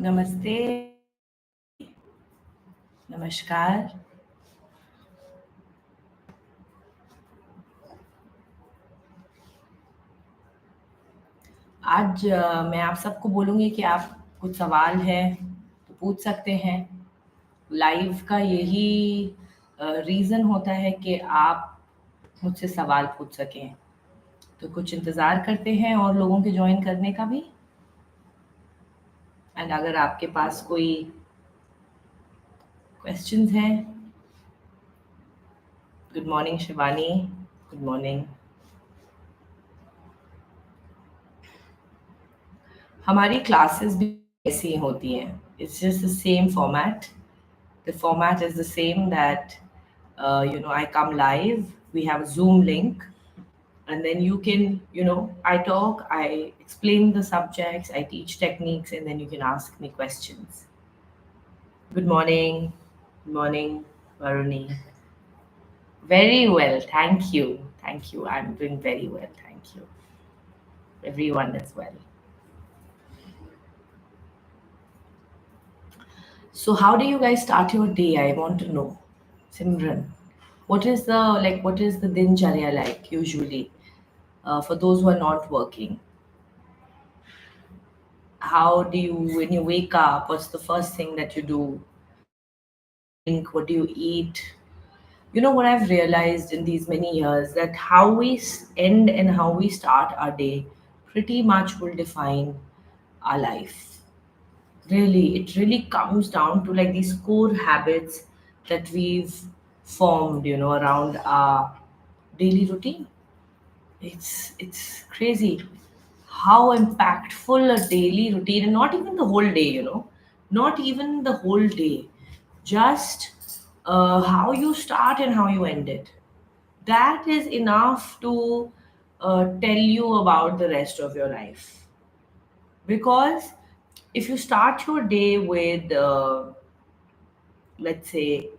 नमस्ते, नमस्कार। आज मैं आप सबको बोलूँगी कि आप कुछ सवाल है तो पूछ सकते हैं। लाइव का यही रीज़न होता है कि आप मुझसे सवाल पूछ सकें। तो कुछ इंतज़ार करते हैं और लोगों के जॉइन करने का भी। एंड अगर आपके पास कोई क्वेश्चंस हैं। Good morning Shivani, good morning. हमारी क्लासेस भी ऐसी ही होती हैं। It's just the same format. The format is the same that I come live, we have a Zoom link, and then you can, I talk, I explain the subjects, I teach techniques, and then you can ask me questions. Good morning. Good morning, Varuni. Very well, thank you. Thank you. I'm doing very well, thank you. Everyone as well. So, how do you guys start your day? I want to know. Simran, what is the dincharya like usually? For those who are not working, how do you, when you wake up, what's the first thing that you do? Think, what do you eat? You know what I've realized in these many years, that how we end and how we start our day pretty much will define our life. Really, it really comes down to like these core habits that we've formed, around our daily routine. It's crazy how impactful a daily routine, and not even the whole day, not even the whole day, just how you start and how you end it. That is enough to tell you about the rest of your life. Because if you start your day with, let's say,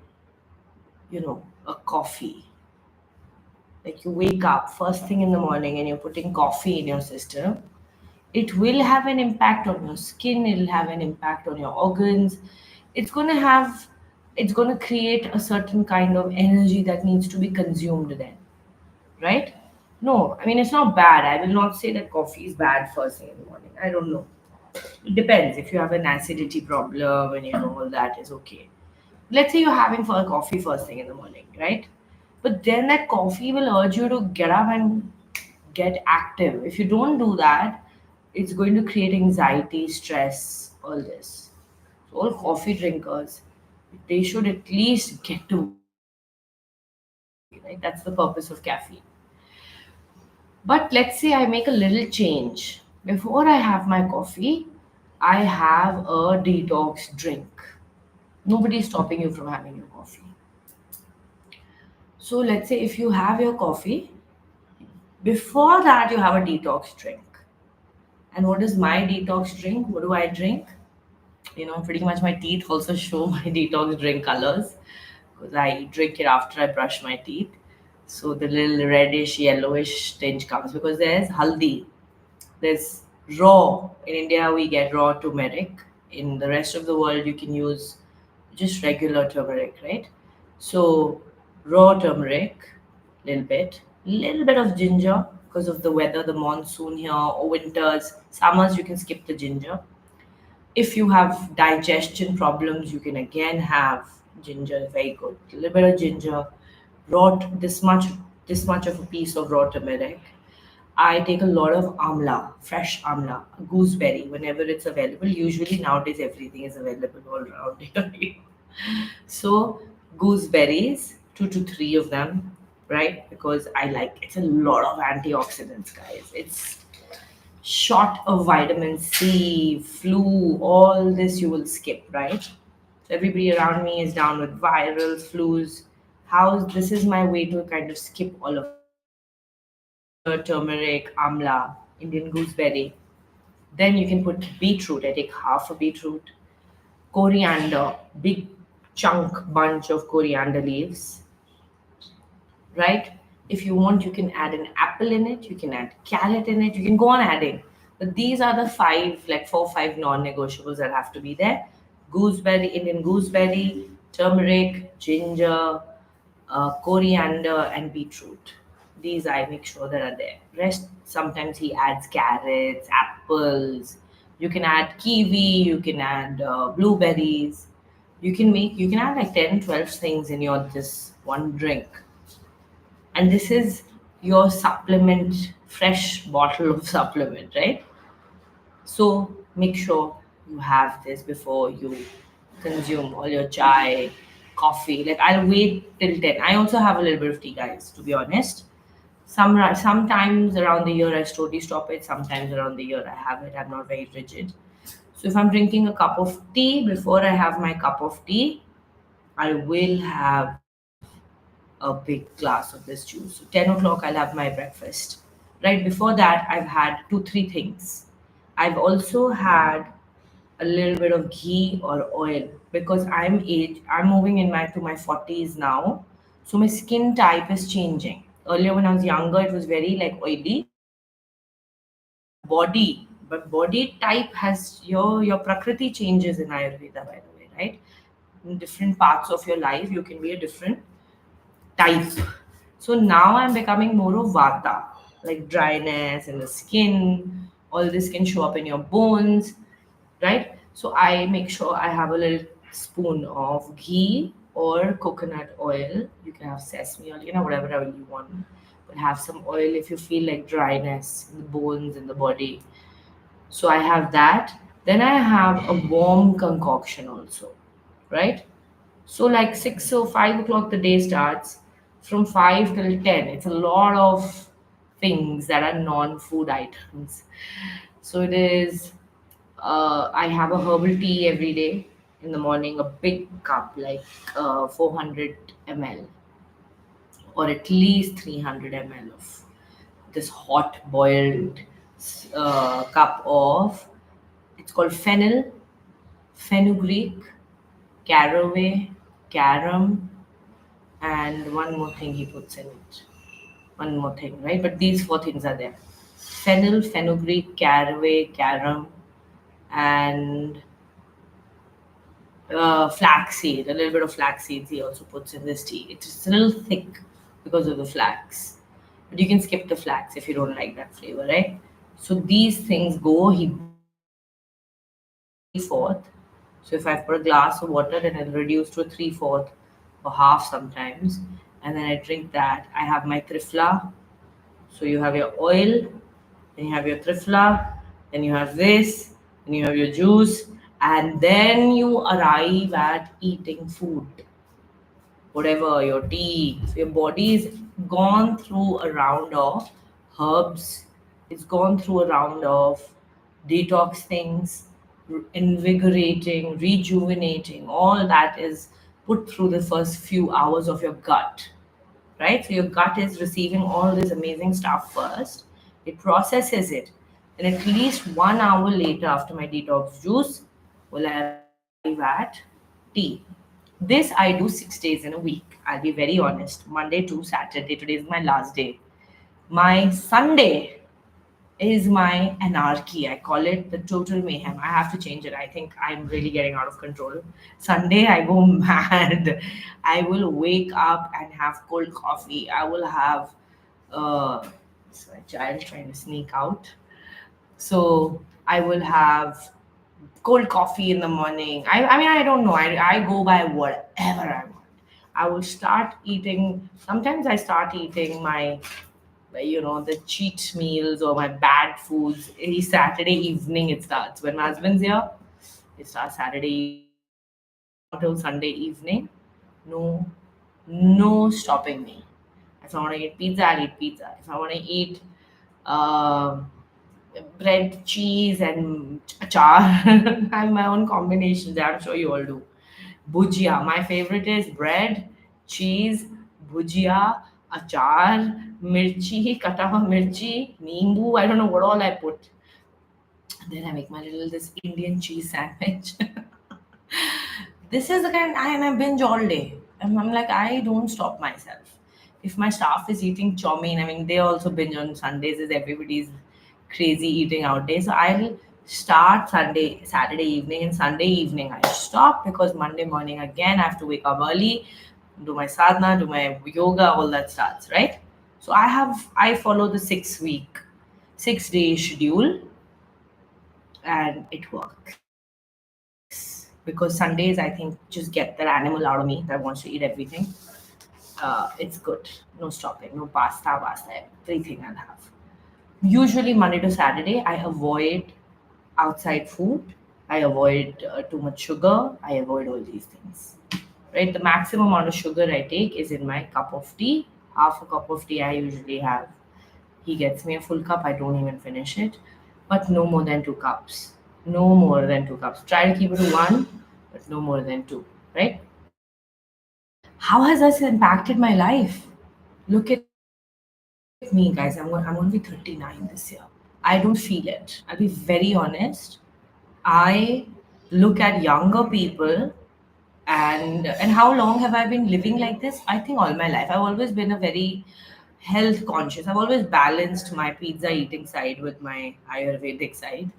a coffee, like you wake up first thing in the morning and you're putting coffee in your system, it will have an impact on your skin, it'll have an impact on your organs. It's going to create a certain kind of energy that needs to be consumed then, right? No, I mean, it's not bad. I will not say that coffee is bad first thing in the morning. I don't know. It depends. If you have an acidity problem and all that is okay. Let's say you're having for a coffee first thing in the morning, right? But then that coffee will urge you to get up and get active. If you don't do that, it's going to create anxiety, stress, all this. So all coffee drinkers, they should at least get to coffee, right? That's the purpose of caffeine. But let's say I make a little change. Before I have my coffee, I have a detox drink. Nobody is stopping you from having your coffee. So let's say if you have your coffee, before that you have a detox drink. And what is my detox drink? What do I drink? Pretty much my teeth also show my detox drink colors because I drink it after I brush my teeth. So the little reddish, yellowish tinge comes because there's haldi. There's raw. In India, we get raw turmeric. In the rest of the world, you can use just regular turmeric, right? So raw turmeric, little bit of ginger because of the weather, the monsoon here or winters, summers. You can skip the ginger. If you have digestion problems, you can again have ginger. Very good. A little bit of ginger, this much of a piece of raw turmeric. I take a lot of amla, fresh amla, gooseberry whenever it's available. Usually nowadays everything is available all around here. So gooseberries, 2 to 3 of them, right? Because I like it's a lot of antioxidants, guys. It's shot of vitamin C, flu, all this you will skip, right? So everybody around me is down with virals, flus. How this is my way to kind of skip all of turmeric, amla, Indian gooseberry. Then you can put beetroot. I take half a beetroot, coriander, big chunk bunch of coriander leaves, right? If you want, you can add an apple in it, you can add carrot in it, you can go on adding. But these are the five, like 4 5 non-negotiables that have to be there: gooseberry, Indian gooseberry, turmeric, ginger, coriander, and beetroot. These I make sure that are there. Rest, sometimes he adds carrots, apples. You can add kiwi. You can add blueberries. You can add like 10, 12 things in your this one drink, and this is your supplement, fresh bottle of supplement, right? So make sure you have this before you consume all your chai, coffee. Like I'll wait till 10. I also have a little bit of tea, guys, to be honest. Sometimes around the year I slowly stop it. Sometimes around the year I have it. I'm not very rigid. So if I'm drinking a cup of tea, before I have my cup of tea, I will have a big glass of this juice. So 10 o'clock I'll have my breakfast. Right before that, I've had two, three things. I've also had a little bit of ghee or oil because I'm moving in my to my 40s now. So my skin type is changing. Earlier when I was younger, it was very like oily. But body type has your prakriti changes in Ayurveda, by the way, right? In different parts of your life, you can be a different type. So now I'm becoming more of vata, like dryness in the skin. All this can show up in your bones, right? So I make sure I have a little spoon of ghee or coconut oil. You can have sesame oil, whatever oil you want. But have some oil if you feel like dryness in the bones in the body. So I have that. Then I have a warm concoction also, right? So like 5 o'clock the day starts. From 5 till 10. It's a lot of things that are non-food items. So it is. I have a herbal tea every day in the morning, a big cup like 400 ml or at least 300 ml of this hot boiled cup of. It's called fenugreek, caraway, carom, and one more thing he puts in it. One more thing, right? But these four things are there: fennel, fenugreek, caraway, carom, and flaxseed. A little bit of flax seeds he also puts in this tea. It's a little thick because of the flax, but you can skip the flax if you don't like that flavor, right? So these things go. He boils it to a 3/4. So if I put a glass of water, then it'll reduce to a 3/4 or half sometimes, and then I drink that. I have my trifla. So you have your oil, then you have your trifla, then you have this, then you have your juice, and then you arrive at eating food, whatever your tea. So your body is gone through a round of herbs, it's gone through a round of detox things, invigorating, rejuvenating, all that is put through the first few hours of your gut, right? So your gut is receiving all this amazing stuff first. It processes it. And at least 1 hour later, after my detox juice, will I arrive at tea. This I do 6 days in a week. I'll be very honest. Monday to Saturday. Today is my last day. My Sunday is my anarchy. I call it the total mayhem. I have to change it. I think I'm really getting out of control. Sunday, I go mad. I will wake up and have cold coffee. I will have it's my child trying to sneak out. So I will have cold coffee in the morning. I mean, I don't know. I go by whatever I want. I will start eating. Sometimes I start eating the cheat meals or my bad foods. Saturday evening it starts. When my husband's here, it starts Saturday evening. It goes on till Sunday evening. No, no stopping me. If I want to eat pizza, I'll eat pizza. If I want to eat um bread, cheese, and achar, I have my own combinations. I'm sure you all do. Bhujia. My favorite is bread, cheese, bhujia, achar, mirchi, katava mirchi, nimbu. I don't know what all I put. And then I make my little this Indian cheese sandwich. This is the kind and I binge all day. I'm like, I don't stop myself. If my staff is eating chow mein, I mean, they also binge on Sundays, as everybody's crazy eating out day. So I'll start Saturday evening, and Sunday evening I stop because Monday morning again I have to wake up early, do my sadhana, do my yoga, all that starts, right? So I follow the 6 week, 6 day schedule, and it works because Sundays I think just get that animal out of me that wants to eat everything. It's good. No stopping, no pasta, everything I'll have. Usually Monday to Saturday, I avoid outside food. I avoid too much sugar. I avoid all these things. Right? The maximum amount of sugar I take is in my cup of tea. Half a cup of tea I usually have. He gets me a full cup. I don't even finish it, but no more than 2 cups. No more than 2 cups. Try to keep it to one, but no more than two. Right? How has this impacted my life? Look at me, guys. I'm going to be 39 this year. I don't feel it. I'll be very honest. I look at younger people, and how long have I been living like this? I think all my life. I've always been a very health conscious. I've always balanced my pizza eating side with my Ayurvedic side.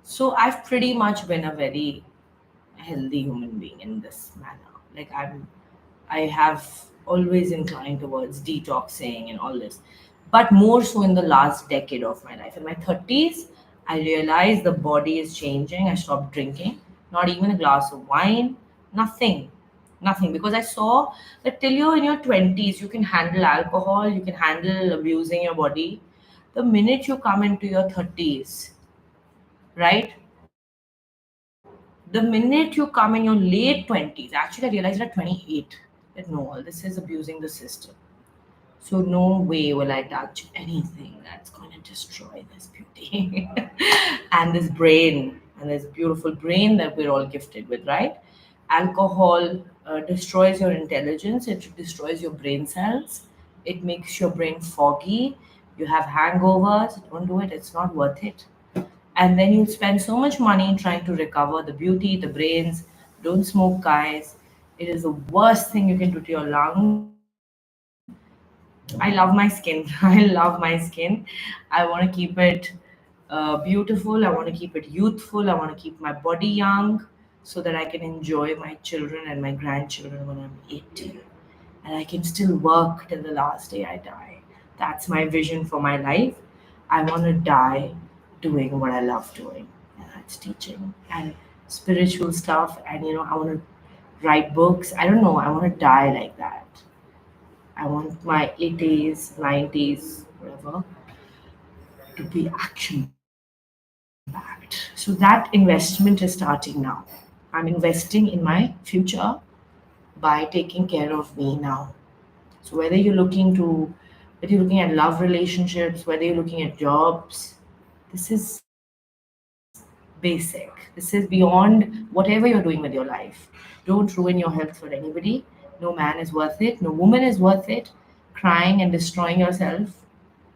So I've pretty much been a very healthy human being in this manner. Like I have always inclined towards detoxing and all this, but more so in the last decade of my life. In my 30s, I realized the body is changing. I stopped drinking, not even a glass of wine, nothing, nothing, because I saw that till you're in your 20s, you can handle alcohol, you can handle abusing your body. The minute you come into your 30s, right? The minute you come in your late 20s, actually, I realized it at 28 that no, all this is abusing the system. So, no way will I touch anything that's going to destroy this beauty and this brain and this beautiful brain that we're all gifted with, right? Alcohol destroys your intelligence, it destroys your brain cells, it makes your brain foggy. You have hangovers, don't do it, it's not worth it. And then you spend so much money trying to recover the beauty, the brains. Don't smoke, guys. It is the worst thing you can do to your lungs. I love my skin. I love my skin. I want to keep it beautiful. I want to keep it youthful. I want to keep my body young so that I can enjoy my children and my grandchildren when I'm 80. And I can still work till the last day I die. That's my vision for my life. I want to die doing what I love doing, and that's teaching and spiritual stuff. And I want to write books. I don't know. I want to die like that. I want my 80s, 90s, whatever, to be action packed. So that investment is starting now. I'm investing in my future by taking care of me now. So whether you're looking at love relationships, whether you're looking at jobs, this is basic. This is beyond whatever you're doing with your life. Don't ruin your health for anybody. No man is worth it. No woman is worth it. Crying and destroying yourself.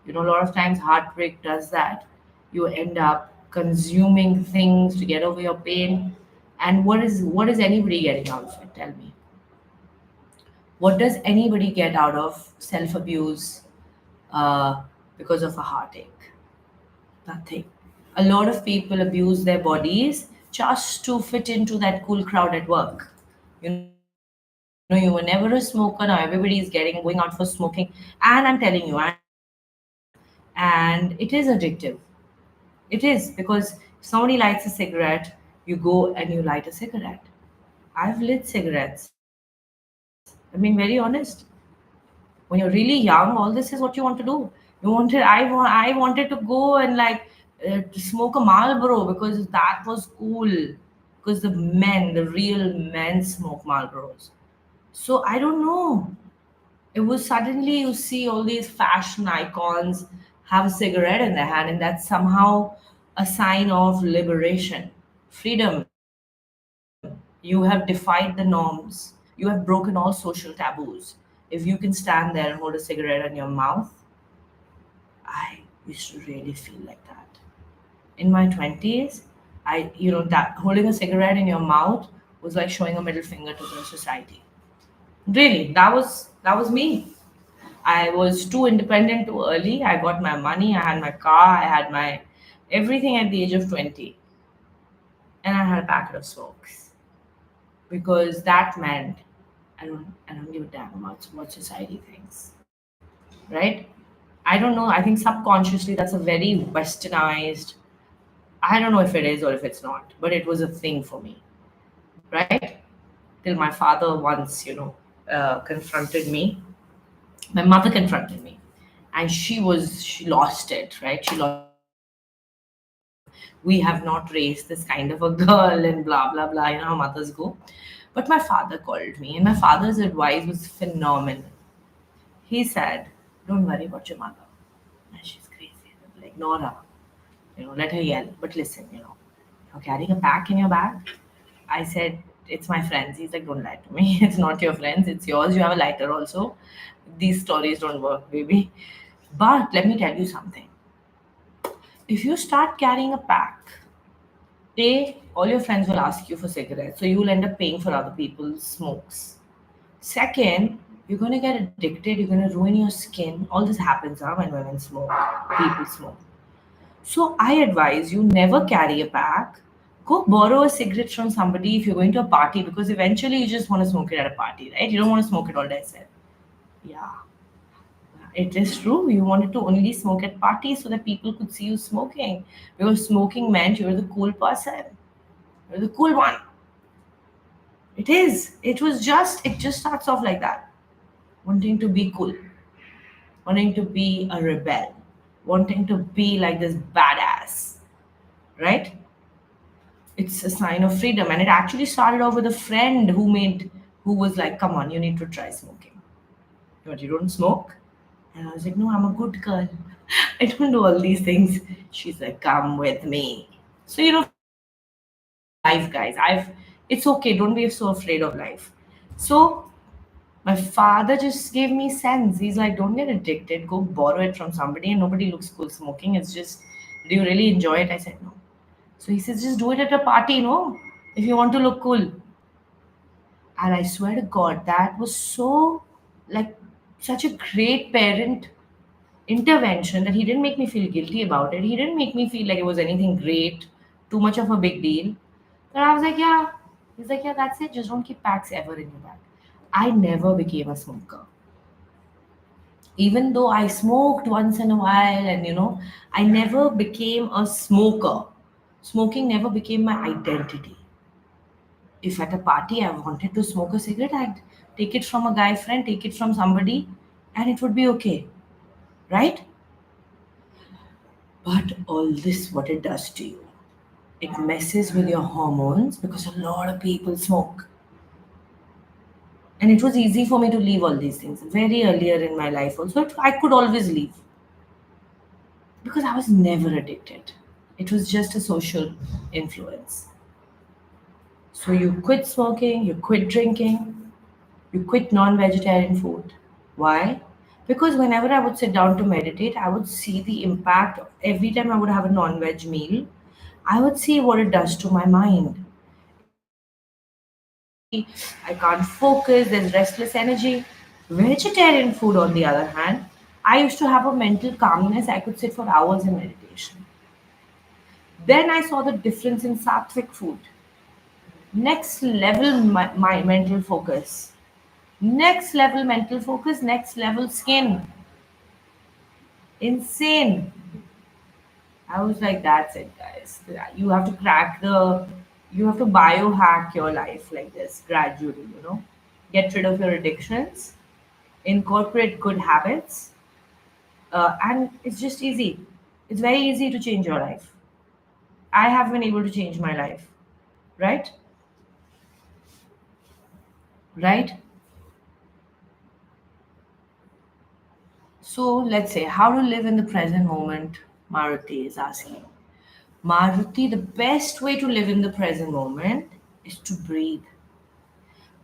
A lot of times heartbreak does that. You end up consuming things to get over your pain. And what is anybody getting out of it? Tell me. What does anybody get out of self abuse because of a heartache? Nothing. A lot of people abuse their bodies just to fit into that cool crowd at work. You were never a smoker, now everybody is going out for smoking. And I'm telling you, I know this. And it is addictive. It is because if somebody lights a cigarette, you go and you light a cigarette. I've lit cigarettes. I mean, very honest. When you're really young, all this is what you want to do. I wanted to go and smoke a Marlboro because that was cool. Because the real men smoke Marlboros. So I don't know. It was suddenly you see all these fashion icons have a cigarette in their hand, and that's somehow a sign of liberation, freedom. You have defied the norms. You have broken all social taboos. If you can stand there and hold a cigarette in your mouth, I used to really feel like that. In my 20s, that holding a cigarette in your mouth was like showing a middle finger to the society. Really, that was me. I was too independent too early. I got my money, I had my car, I had my everything at the age of 20, and I had a packet of smokes because that meant I don't give a damn about what society thinks, right? I don't know. I think subconsciously that's a very westernized. I don't know if it is or if it's not, but it was a thing for me, right? Till my father once, confronted me. My mother confronted me, and she lost it, right? She lost it completely. She was like, "We have not raised this kind of a girl," and blah blah blah. You know how mothers go. But my father called me, and my father's advice was phenomenal. He said, "Don't worry about your mother. She's crazy. Like, ignore her. Let her yell. But listen, you're carrying a pack in your bag." I said, "It's my friends." He's like, "Don't lie to me. It's not your friends. It's yours. You have a lighter also. These stories don't work, baby." But let me tell you something. If you start carrying a pack, A, all your friends will ask you for cigarettes. So you will end up paying for other people's smokes. Second, you're going to get addicted. You're going to ruin your skin. All this happens when women smoke, people smoke. So I advise you never carry a pack. Go borrow a cigarette from somebody if you're going to a party because eventually you just want to smoke it at a party, right? You don't want to smoke it all day. Yeah, it is true. You wanted to only smoke at parties so that people could see you smoking. Because smoking meant you're the cool person. You're the cool one. It is. It just starts off like that. Wanting to be cool, wanting to be a rebel, wanting to be like this badass, right? It's a sign of freedom. And it actually started off with a friend who was like, "Come on, you need to try smoking." "But you don't smoke?" And I was like, "No, I'm a good girl. I don't do all these things." She's like, "Come with me." So, freedom is the key to life, guys. It's okay. Don't be so afraid of life. So, my father just gave me sense. He's like, "Don't get addicted. Go borrow it from somebody." And nobody looks cool smoking. It's just, "Do you really enjoy it?" I said, "No." So he says, "Just do it at a party, no? If you want to look cool." And I swear to God, that was like, such a great parent intervention that he didn't make me feel guilty about it. He didn't make me feel like it was anything great, too much of a big deal. But I was like, "Yeah." He's like, "Yeah, that's it. Just don't keep packs ever in your bag." I never became a smoker. Even though I smoked once in a while, and I never became a smoker. Smoking never became my identity. If at a party I wanted to smoke a cigarette, I'd take it from a guy friend, take it from somebody, and it would be okay, right? But all this, what it does to you, it messes with your hormones because a lot of people smoke. And it was easy for me to leave all these things very earlier in my life also. I could always leave because I was never addicted. It was just a social influence. So you quit smoking, you quit drinking, you quit non vegetarian food. Why? Because whenever I would sit down to meditate, I would see the impact every time I would have a non veg meal. I would see what it does to my mind. It makes me sleepy, I can't focus, there's restless energy. Vegetarian food, on the other hand, I used to have a mental calmness. I could sit for hours in meditation. Then I saw the difference in sattvic food. Next level my mental focus. Next level mental focus, next level skin. Insane. I was like, "That's it, guys. You have to you have to biohack your life like this gradually. Get rid of your addictions, incorporate good habits, and it's just easy. It's very easy to change your life. I have been able to change my life, right? Right? So let's say how to live in the present moment, Maruti is asking. Maruti, the best way to live in the present moment is to breathe.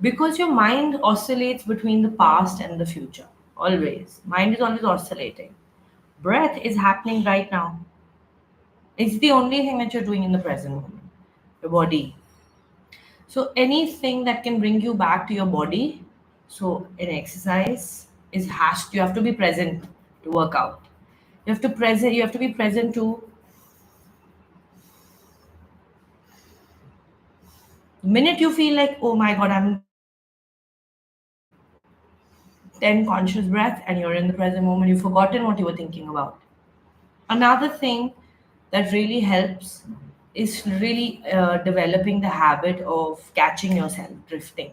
Because your mind oscillates between the past and the future. Always. Mind is always oscillating. Breath is happening right now. It's the only thing that you're doing in the present moment. Your body. So anything that can bring you back to your body, so an exercise, is has you have to be present to work out. You have to be present to the minute you feel like, oh my god, I'm in the present moment, take 10 conscious breaths and you're in the present moment. You've forgotten what you were thinking about. Another thing that really helps is really developing the habit of catching yourself drifting.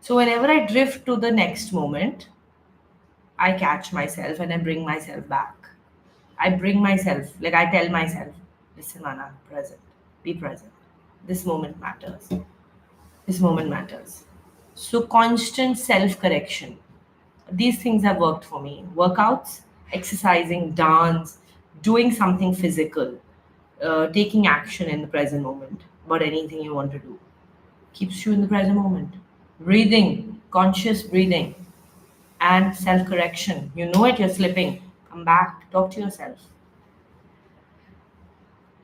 So whenever I drift to the next moment, I catch myself and I bring myself back. I bring myself, like I tell myself, listen, Mana, present, be present. This moment matters. This moment matters. So constant self correction. These things have worked for me. Workouts, exercising, dance, doing something physical, taking action in the present moment about anything you want to do. Keeps you in the present moment. Breathing, conscious breathing, and self correction. You know it, you're slipping. Come back, talk to yourself.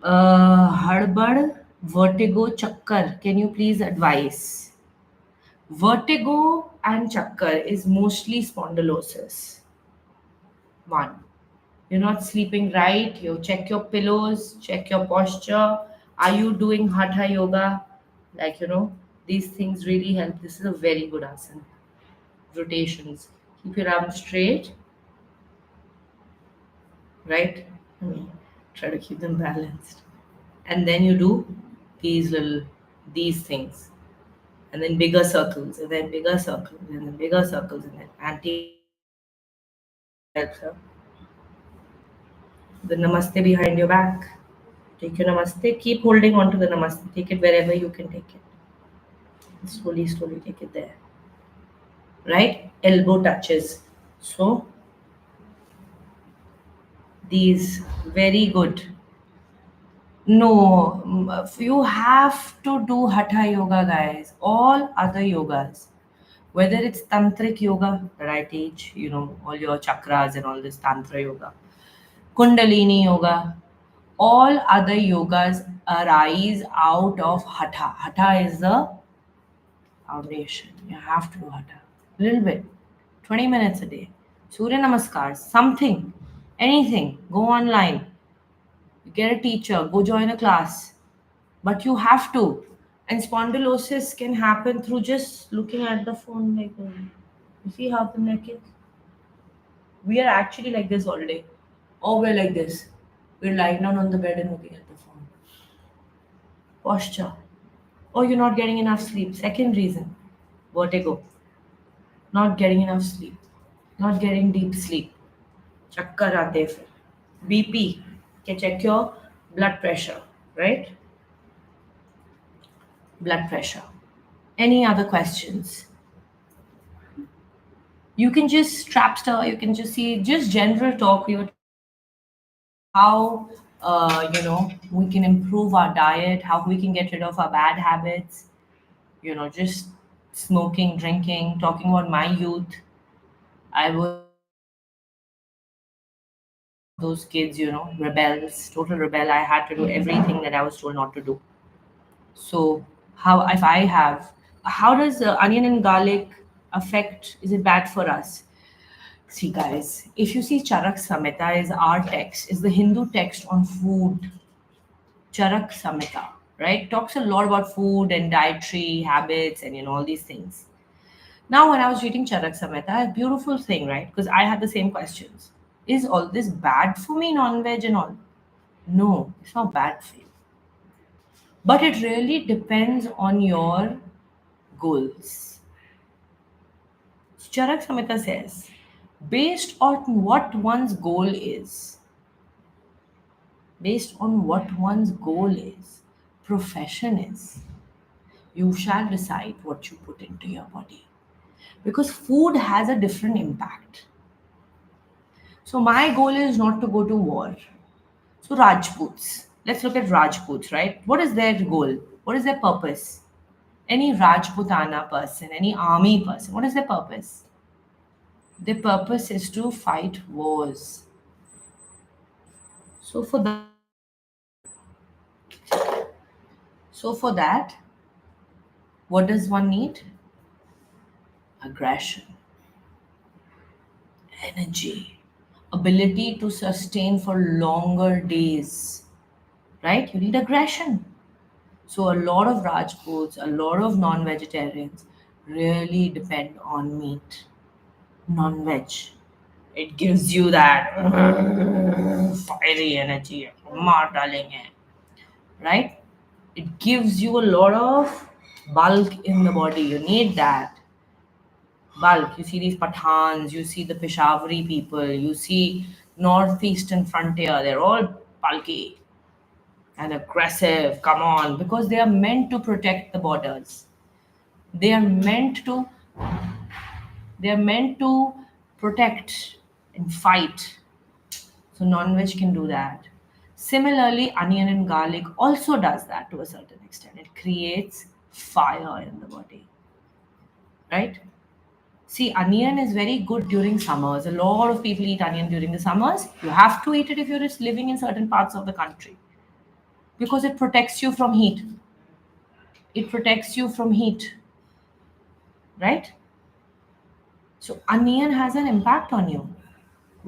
Harbad, vertigo, chakkar. Can you please advise? Vertigo and chakkar is mostly spondylosis. One, you're not sleeping right. You check your pillows, check your posture. Are you doing hatha yoga? Like, these things really help. This is a very good asana. Rotations. Keep your arms straight, right? I mean, try to keep them balanced. And then you do these little, these things. And then bigger circles, and then bigger circles, and then bigger circles, and then anti-anxiety helps her. The namaste behind your back. Take your namaste. Keep holding on to the namaste. Take it wherever you can take it. Slowly, slowly take it there. Right? Elbow touches. So these very good. No, you have to do hatha yoga, guys. All other yogas, whether it's tantric yoga that I teach, all your chakras and all this tantra yoga, kundalini yoga, all other yogas arise out of hatha. Hatha is the foundation. You have to do hatha. A little bit. 20 minutes a day. Surya Namaskars. Something. Anything. Go online. Get a teacher. Go join a class. But you have to. And spondylosis can happen through just looking at the phone like you see how the neck is? We are actually like this all day. Or we're like this. We're lying down on the bed and looking at the phone. Posture. Or you're not getting enough sleep. Second reason, vertigo. Not getting enough sleep. Not getting deep sleep. Chakkar aate hai fir. BP. Okay, check your blood pressure, right? Blood pressure. Any other questions? You can just trapster, you can just see just general talk. We were talking about how we can improve our diet, how we can get rid of our bad habits, just smoking, drinking, talking about my youth. I was one of those kids, rebels, total rebel. I had to do everything that I was told not to do. So, how if I have, how does onion and garlic affect? Is it bad for us? See, guys, if you see Charak Samhita is our text, is the Hindu text on food. Charak Samhita, right? Talks a lot about food and dietary habits and all these things. Now, when I was reading Charak Samhita, a beautiful thing, right? Because I had the same questions. Is all this bad for me, non-veg and all? No, it's not bad for you. But it really depends on your goals. Charak Samhita says, based on what one's goal is, based on what one's goal is, profession is, you shall decide what you put into your body. Because food has a different impact. So, my goal is not to go to war. So, Rajputs, let's look at Rajputs, right? What is their goal? What is their purpose? Any Rajputana person, any army person, what is their purpose? Their purpose is to fight wars. So, for that, what does one need? Aggression. energy, ability to sustain for longer days, right? You need aggression. So, a lot of Rajputs, a lot of non vegetarians really depend on meat, non veg. It gives you that fiery energy, maar dalenge, right? It gives you a lot of bulk in the body. You need that bulk. You see these Pathans, you see the Peshawari people, you see northeastern frontier. They're all bulky and aggressive. Come on, because they are meant to protect the borders. They are meant to. They are meant to protect and fight. So non-veg can do that. Similarly, onion and garlic also does that to a certain extent. It creates fire in the body, right? See, onion is very good during summers. A lot of people eat onion during the summers. You have to eat it if you're just living in certain parts of the country because it protects you from heat. It protects you from heat, right? So, onion has an impact on you.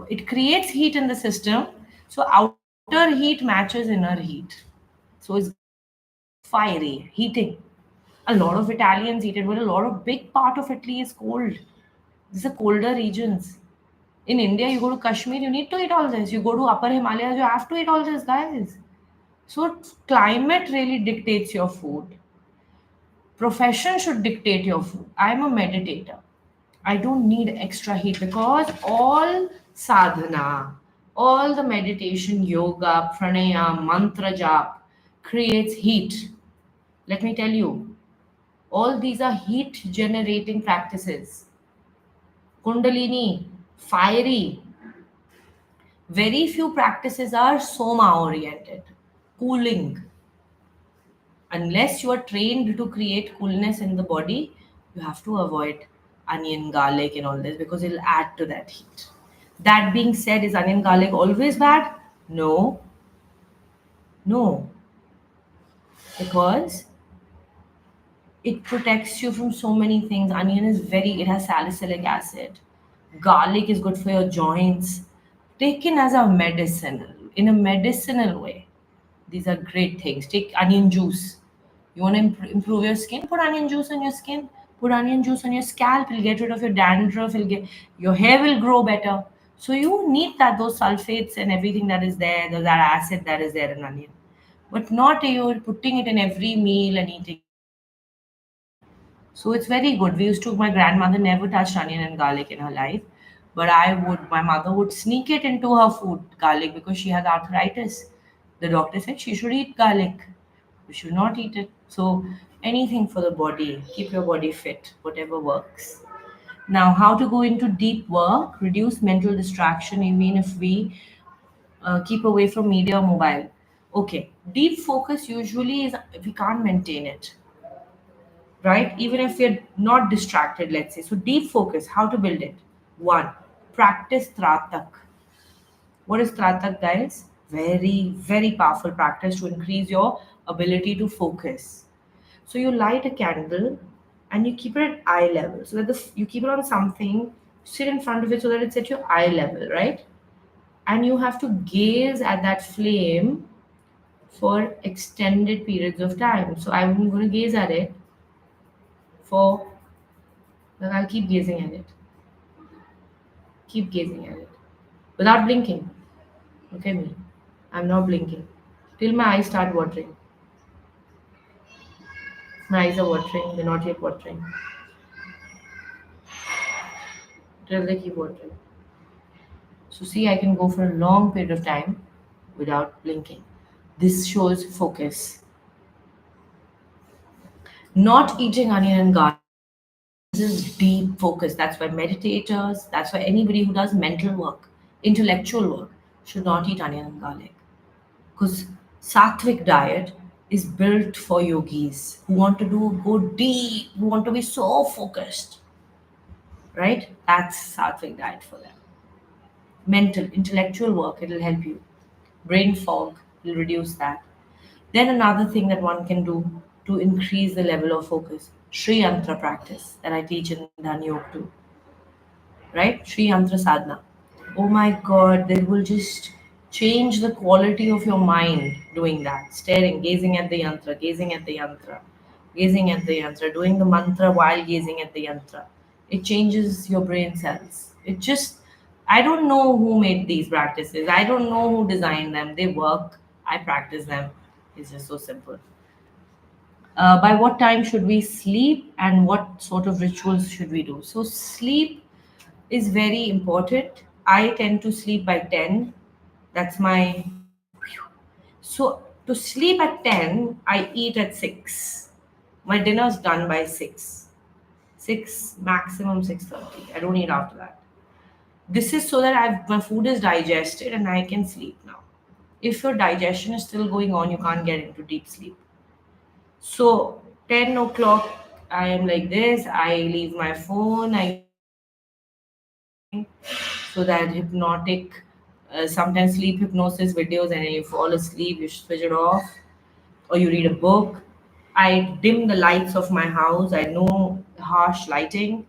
It creates heat in the system. So, outer heat matches inner heat. So, it's fiery, heating. A lot of Italians eat it, but a lot of big part of Italy is cold. These are colder regions. In India, you go to Kashmir, you need to eat all this. You go to Upper Himalayas, you have to eat all this, guys. So climate really dictates your food. Profession should dictate your food. I'm a meditator. I don't need extra heat because all sadhana, all the meditation, yoga, pranayama, mantra jap creates heat. Let me tell you, all these are heat generating practices. Kundalini, fiery. Very few practices are soma oriented, cooling. Unless you are trained to create coolness in the body, you have to avoid onion, garlic, and all this because it'll add to that heat. That being said, is onion garlic always bad? No, no, because it protects you from so many things. Onion is very, it has salicylic acid. Garlic is good for your joints. Taken as a medicinal, in a medicinal way. These are great things. Take onion juice. You want to improve your skin? Put onion juice on your skin. Put onion juice on your scalp. It'll get rid of your dandruff. It'll get your hair will grow better. So you need that those sulfates and everything that is there, that acid that is there in onion. But not you're putting it in every meal and eating it. So it's very good. We used to, my grandmother never touched onion and garlic in her life, but my mother would sneak it into her food, garlic, because she has arthritis. The doctor said she should eat garlic. We should not eat it. So anything for the body, keep your body fit, whatever works. Now, how to go into deep work, reduce mental distraction, even if we keep away from media or mobile. Okay, deep focus usually is we can't maintain it, right? Even if we're not distracted, let's say. So, deep focus, how to build it? One, practice Tratak. What is Tratak, guys? Very, very powerful practice to increase your ability to focus. So, you light a candle and you keep it at eye level. So that you keep it on something, sit in front of it so that it's at your eye level, right? And you have to gaze at that flame for extended periods of time. So, I'm going to gaze at it for, like, I'll keep gazing at it. Keep gazing at it without blinking. Look at me. I'm not blinking. Till my eyes start watering. My eyes are watering, they're not yet watering. Till they keep watering. So, see, I can go for a long period of time without blinking. This shows focus. Not eating onion and garlic. This is deep focus. That's why meditators, that's why anybody who does mental work, intellectual work, should not eat onion and garlic. Because sattvic diet is built for yogis who want to go deep, who want to be so focused, right? That's sattvic diet for them. Mental, intellectual work, it'll help you. Brain fog will reduce that. Then another thing that one can do to increase the level of focus, Sri Yantra practice that I teach in Dhan Yoga too, right? Sri Yantra Sadhana. Oh my God, that will just change the quality of your mind doing that. Staring, gazing at the yantra, gazing at the yantra, gazing at the yantra, doing the mantra while gazing at the yantra. It changes your brain cells. It just, I don't know who made these practices. I don't know who designed them. They work. I practice them. It's just so simple. By what time should we sleep and what sort of rituals should we do? So, sleep is very important. I tend to sleep by 10. That's my. So, to sleep at 10, I eat at 6. My dinner's done by 6. 6, maximum 6:30. I don't eat after that. This is so that my food is digested and I can sleep now. If your digestion is still going on, you can't get into deep sleep. So 10 o'clock, I am like this. I leave my phone. I use hypnotic, so that hypnotic, sometimes sleep hypnosis videos, and then you fall asleep. You switch it off, or you read a book. I dim the lights of my house. I know harsh lighting,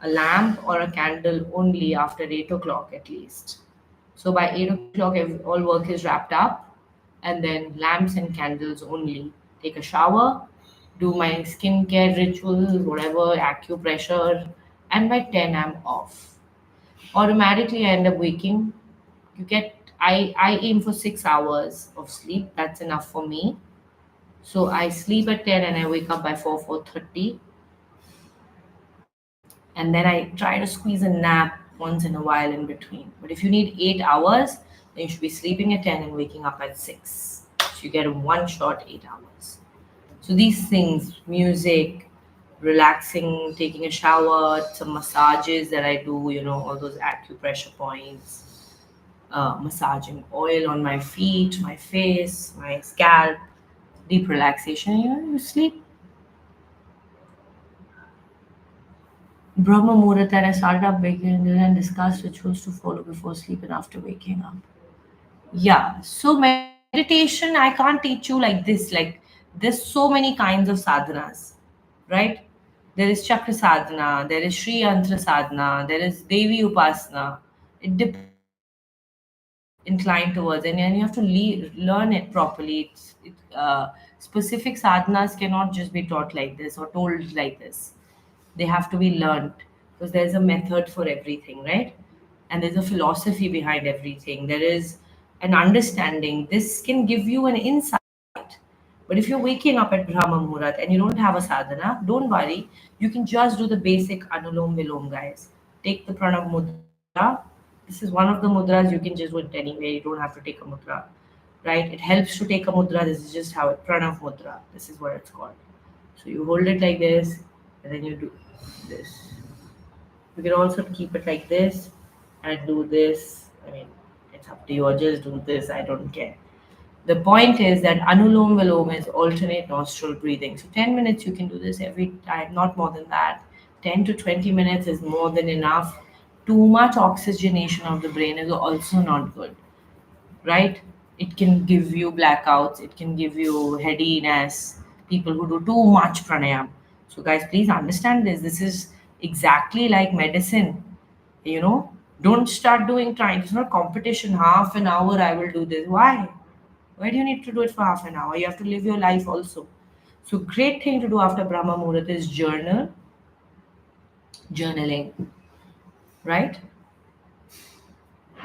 a lamp or a candle only after 8 o'clock at least. So by 8 o'clock, all work is wrapped up, and then lamps and candles only. Take a shower, do my skincare rituals, whatever, acupressure, and by 10 I'm off. Automatically, I end up waking. I aim for 6 hours of sleep. That's enough for me. So I sleep at 10 and I wake up by 4:30, and then I try to squeeze a nap once in a while in between. But if you need 8 hours, then you should be sleeping at 10 and waking up at 6. So you get a one shot 8 hours. So these things, music, relaxing, taking a shower, some massages that I do, all those acupressure points, massaging oil on my feet, my face, my scalp, deep relaxation, you sleep. Brahma Muhurat, and I started up waking and discussed rituals to follow before sleep and after waking up. Yeah, so meditation, I can't teach you like this. Like, there's so many kinds of sadhanas, right? There is Chakra sadhana, there is Sri Yantra sadhana, there is Devi Upasana. It depends on what you're inclined towards, and you have to learn it properly. Specific sadhanas cannot just be taught like this or told like this. They have to be learned, because there's a method for everything, right? And there's a philosophy behind everything. There is an understanding. This can give you an insight. But if you're waking up at Brahma Muhurat and you don't have a sadhana, don't worry. You can just do the basic Anulom Vilom, guys. Take the Pranav Mudra. This is one of the mudras. You can just do it anywhere. You don't have to take a mudra, right? It helps to take a mudra. This is just how Pranav Mudra. This is what it's called. So you hold it like this, and then you do this. You can also keep it like this and do this. I mean, it's up to you, or just do this. I don't care. The point is that Anulom Vilom is alternate nostril breathing. So 10 minutes you can do this every time, not more than that. 10 to 20 minutes is more than enough. Too much oxygenation of the brain is also not good, right? It can give you blackouts, it can give you headiness, people who do too much pranayam. So, guys, please understand this. This is exactly like medicine, you know. Don't start doing trying. It's not competition. Half an hour I will do this. Why? Why do you need to do it for half an hour? You have to live your life also. So, great thing to do after Brahma Muhurat is journaling, right?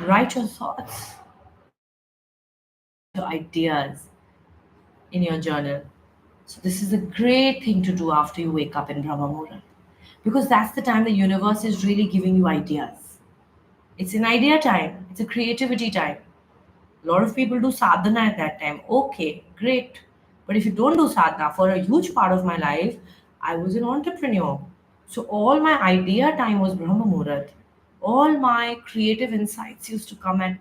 Write your thoughts, write your ideas in your journal. So this is a great thing to do after you wake up in Brahma Muhurat, because that's the time the universe is really giving you ideas. It's an idea time. It's a creativity time. A lot of people do sadhana at that time. Okay, great. But if you don't do sadhana, for a huge part of my life, I was an entrepreneur. So all my idea time was Brahma Muhurat. All my creative insights used to come at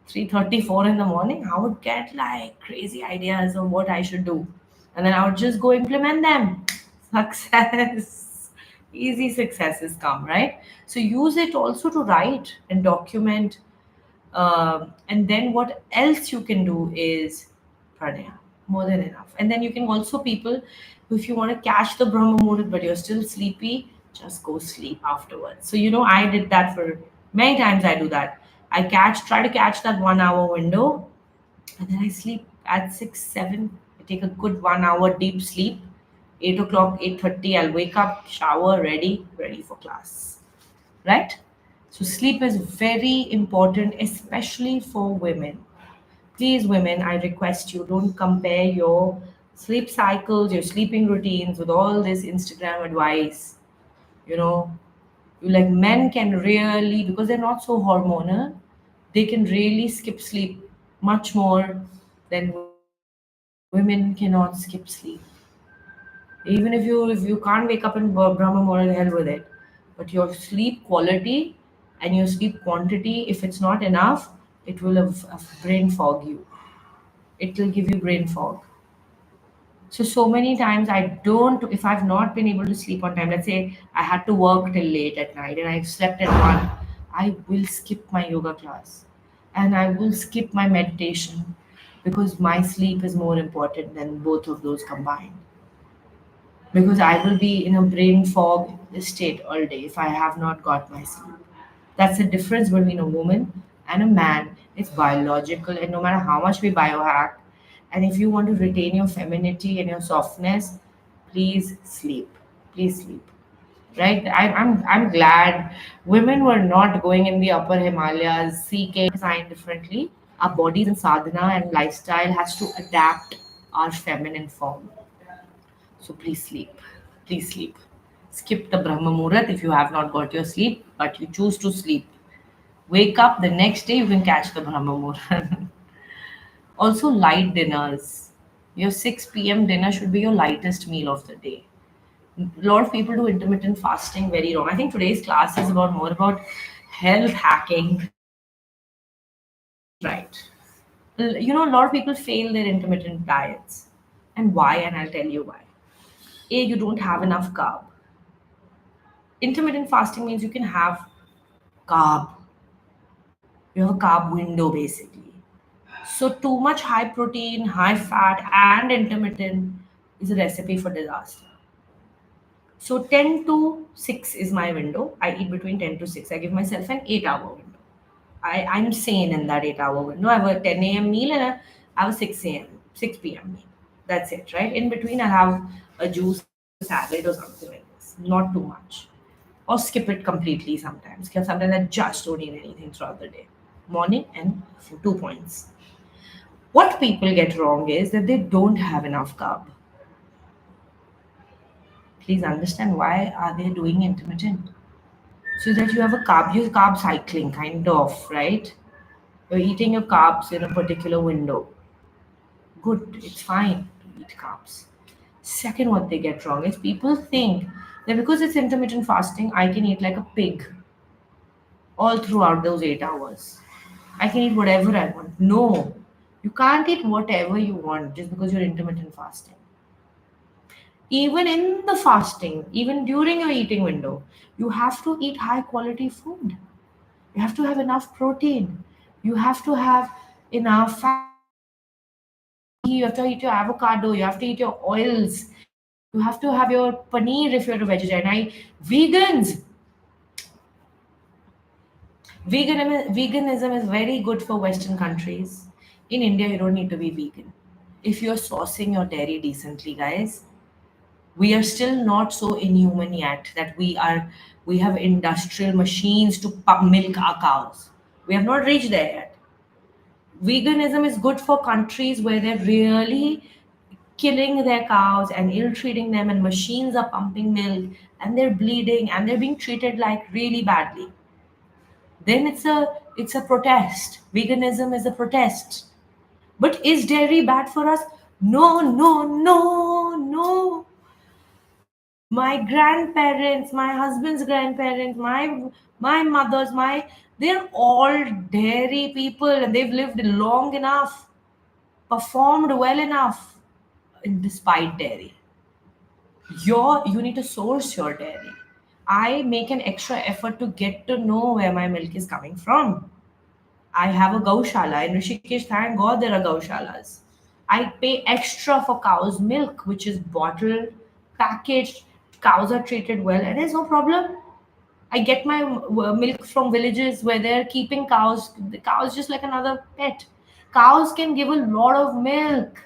3:34 in the morning. I would get like crazy ideas of what I should do. And then I would just go implement them. Success. Easy successes come, right? So use it also to write and document, and then what else you can do is pranayama, more than enough. And then you can also, people, if you want to catch the Brahma Muhurat but you're still sleepy, just go sleep afterwards. So I did that for many times. I do that. Try to catch that 1 hour window, and then I sleep at 6, 7. I take a good 1 hour deep sleep. 8 o'clock, 8:30, I'll wake up, shower, ready for class. Right? So sleep is very important, especially for women. Please, women, I request you, don't compare your sleep cycles, your sleeping routines with all this Instagram advice. You know, you like men can really, because they're not so hormonal, they can really skip sleep much more than women cannot skip sleep. Even if you can't wake up in Brahma Muhurt, hell with it. But your sleep quality and your sleep quantity, if it's not enough, it will have brain fog you. It will give you brain fog. So many times I don't, if I've not been able to sleep on time, let's say I had to work till late at night and I slept at 1, I will skip my yoga class and I will skip my meditation because my sleep is more important than both of those combined. Because I will be in a brain fog state all day if I have not got my sleep. That's the difference between a woman and a man. It's biological, and no matter how much we biohack, and if you want to retain your femininity and your softness, please sleep. Please sleep. Right? I'm glad women were not going in the upper Himalayas seeking sign differently. Our bodies and sadhana and lifestyle has to adapt our feminine form. So please sleep. Please sleep. Skip the Brahma Muhurat if you have not got your sleep, but you choose to sleep. Wake up the next day, you can catch the Brahma Muhurat. Also, light dinners. Your 6 p.m. dinner should be your lightest meal of the day. A lot of people do intermittent fasting very wrong. I think today's class is about more about health hacking. Please do it right. You know, a lot of people fail their intermittent diets. And why? And I'll tell you why. A, you don't have enough carb. Intermittent fasting means you can have carb. You have a carb window basically. So too much high protein, high fat, and intermittent is a recipe for disaster. So 10 to 6 is my window. I eat between 10 to 6. I give myself an 8-hour window. I'm sane in that 8-hour window. I have a 10 a.m. meal and I have a 6 a.m., 6 p.m. meal. That's it, right? In between, I have a juice, a salad, or something like this. Not too much. Or skip it completely sometimes. Because sometimes I just don't eat anything throughout the day. Morning and 2 points. What people get wrong is that they don't have enough carb. Please understand why are they doing intermittent? So that you have you're carb cycling kind of, right? You're eating your carbs in a particular window. Good, it's fine to eat carbs. Second, what they get wrong is people think that because it's intermittent fasting, I can eat like a pig all throughout those 8 hours. I can eat whatever I want. No, you can't eat whatever you want just because you're intermittent fasting. Even in the fasting, even during your eating window, you have to eat high quality food. You have to have enough protein. You have to have enough fat. You have to eat your ghee. You have to eat your avocado. You have to eat your oils. You have to have your paneer if you're a vegetarian. Vegans, veganism is very good for Western countries. In India, you don't need to be vegan. If you're sourcing your dairy decently, guys, we are still not so inhuman yet that we have industrial machines to milk our cows. We have not reached there yet. Veganism is good for countries where they're really killing their cows and ill-treating them, and machines are pumping milk and they're bleeding and they're being treated like really badly. Then it's a protest. Veganism is a protest. But is dairy bad for us? No, no, no, no. My grandparents, my husband's grandparents, my mother's, they're all dairy people and they've lived long enough, performed well enough despite dairy. You need to source your dairy. I make an extra effort to get to know where my milk is coming from. I have a gaushala in Rishikesh. Thank God there are gaushalas. I pay extra for cow's milk, which is bottled, packaged. Cows are treated well, and there's no problem. I get my milk from villages where they're keeping cows. The cow is just like another pet. Cows can give a lot of milk.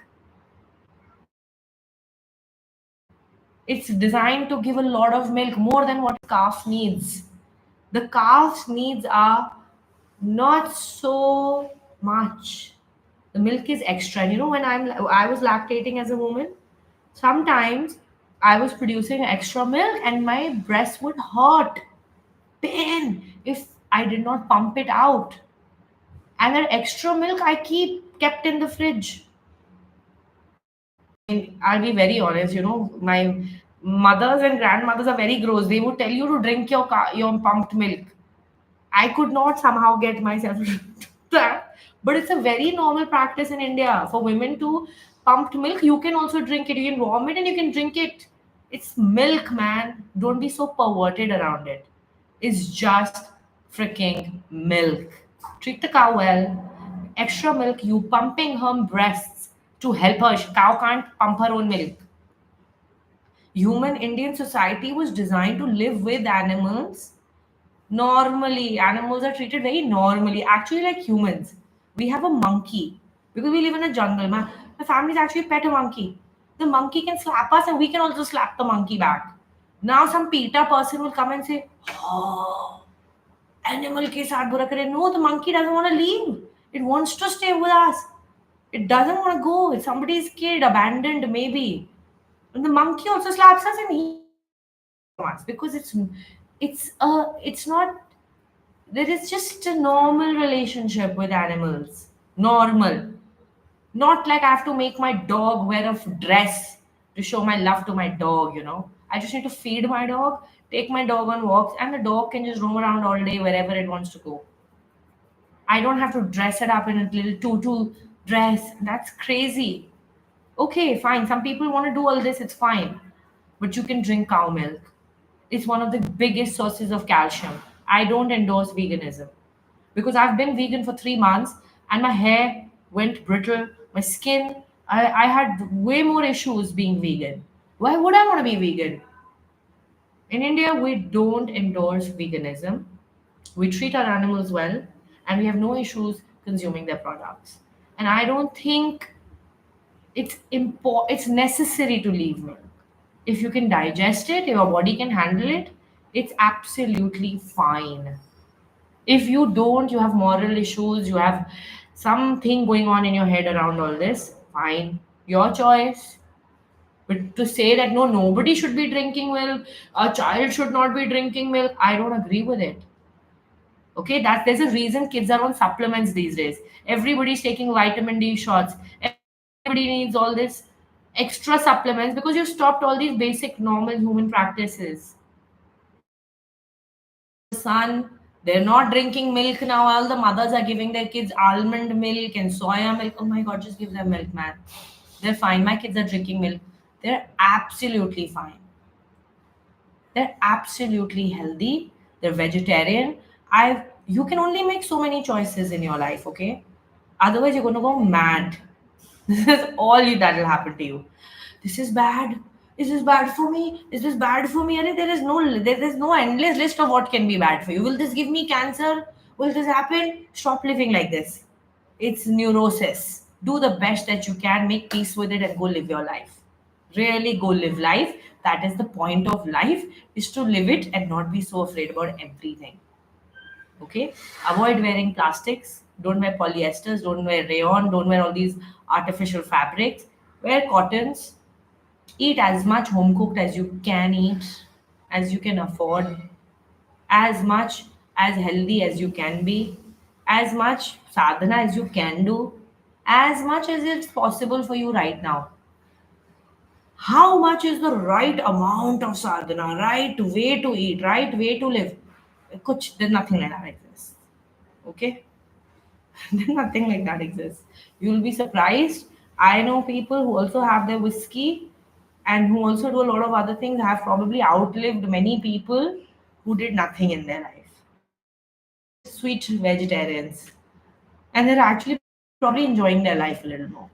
It's designed to give a lot of milk, more than what calf needs. The calf's needs are not so much. The milk is extra. And when I was lactating as a woman, sometimes I was producing extra milk and my breast would hurt, pain if I did not pump it out. And that extra milk I kept in the fridge. I'll be very honest, my mothers and grandmothers are very gross. They would tell you to drink your pumped milk. I could not somehow get myself to do that. But it's a very normal practice in India for women to pumped milk. You can also drink it. You can warm it and you can drink it. It's milk, man. Don't be so perverted around it. It's just freaking milk. Treat the cow well. Extra milk, you pumping her breasts to help her. Cow can't pump her own milk. Human Indian society was designed to live with animals normally. Animals are treated very normally, actually, like humans. We have a monkey because we live in a jungle. My family's actually pet a monkey. The monkey can slap us and we can also slap the monkey back. Now, some PETA person will come and say, oh, animal ke saath bura kare. No, the monkey doesn't want to leave. It wants to stay with us. It doesn't want to go. It's somebody's kid, abandoned maybe. And the monkey also slaps us and he from us because it's not, there is just a normal relationship with animals. Normal. Not like I have to make my dog wear a dress to show my love to my dog. I just need to feed my dog, take my dog on walks, and the dog can just roam around all day wherever it wants to go. I don't have to dress it up in a little tutu dress. That's crazy. Okay, fine. Some people want to do all this, it's fine. But you can drink cow milk. It's one of the biggest sources of calcium. I don't endorse veganism because I've been vegan for 3 months and my hair went brittle, my skin, I had way more issues being vegan. Why would I want to be vegan? In India, we don't endorse veganism. We treat our animals well and we have no issues consuming their products. And I don't think it's necessary to leave milk. If you can digest it, if your body can handle it, it's absolutely fine. If you don't, you have moral issues, you have something going on in your head around all this, fine, your choice. But to say that no, nobody should be drinking milk, a child should not be drinking milk, I don't agree with it. Okay, that there's a reason kids are on supplements these days. Everybody's taking vitamin D shots. Everybody needs all this extra supplements because you stopped all these basic normal human practices. Son, they're not drinking milk now. All the mothers are giving their kids almond milk and soya milk. Oh my god, just give them milk, man. They're fine. My kids are drinking milk. They're absolutely fine. They're absolutely healthy. They're vegetarian. I You can only make so many choices in your life, okay? Otherwise you're gonna go mad. This is all you that will happen to you. This is bad. Is this bad for me? Is this bad for me? And there is no endless list of what can be bad for you. Will this give me cancer? Will this happen? Stop living like this. It's neurosis. Do the best that you can, make peace with it, and go live your life. Really go live life. That is the point of life, is to live it and not be so afraid about everything. Okay, avoid wearing plastics, don't wear polyesters, don't wear rayon, don't wear all these artificial fabrics, wear cottons, eat as much home cooked as you can eat, as you can afford, as much as healthy as you can be, as much sadhana as you can do, as much as it's possible for you right now. How much is the right amount of sadhana, right way to eat, right way to live? There's nothing like that exists. Okay. Nothing like that exists. You'll be surprised. I know people who also have their whiskey and who also do a lot of other things, have probably outlived many people who did nothing in their life. They're sweet vegetarians and they're actually probably enjoying their life a little more.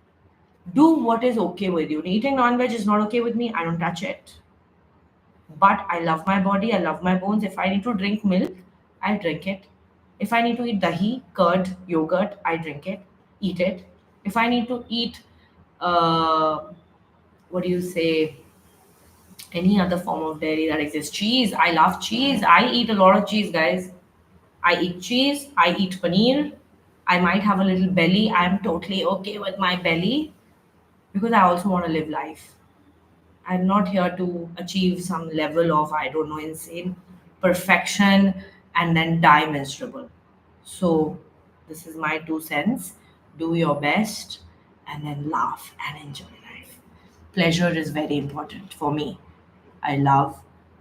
Do what is okay with you. Eating non veg is not okay with me, I don't touch it. But I love my body, I love my bones. If I need to drink milk, I drink it. If I need to eat dahi, curd, yogurt, I drink it, eat it. If I need to eat, uh, what do you say, any other form of dairy that exists, cheese, I love cheese. I eat a lot of cheese, guys. I eat cheese, I eat paneer. I might have a little belly. I'm totally okay with my belly because I also want to live life. I'm not here to achieve some level of, I don't know, insane perfection and then die miserable. So, this is my 2 cents. Do your best and then laugh and enjoy life. Pleasure is very important for me. I love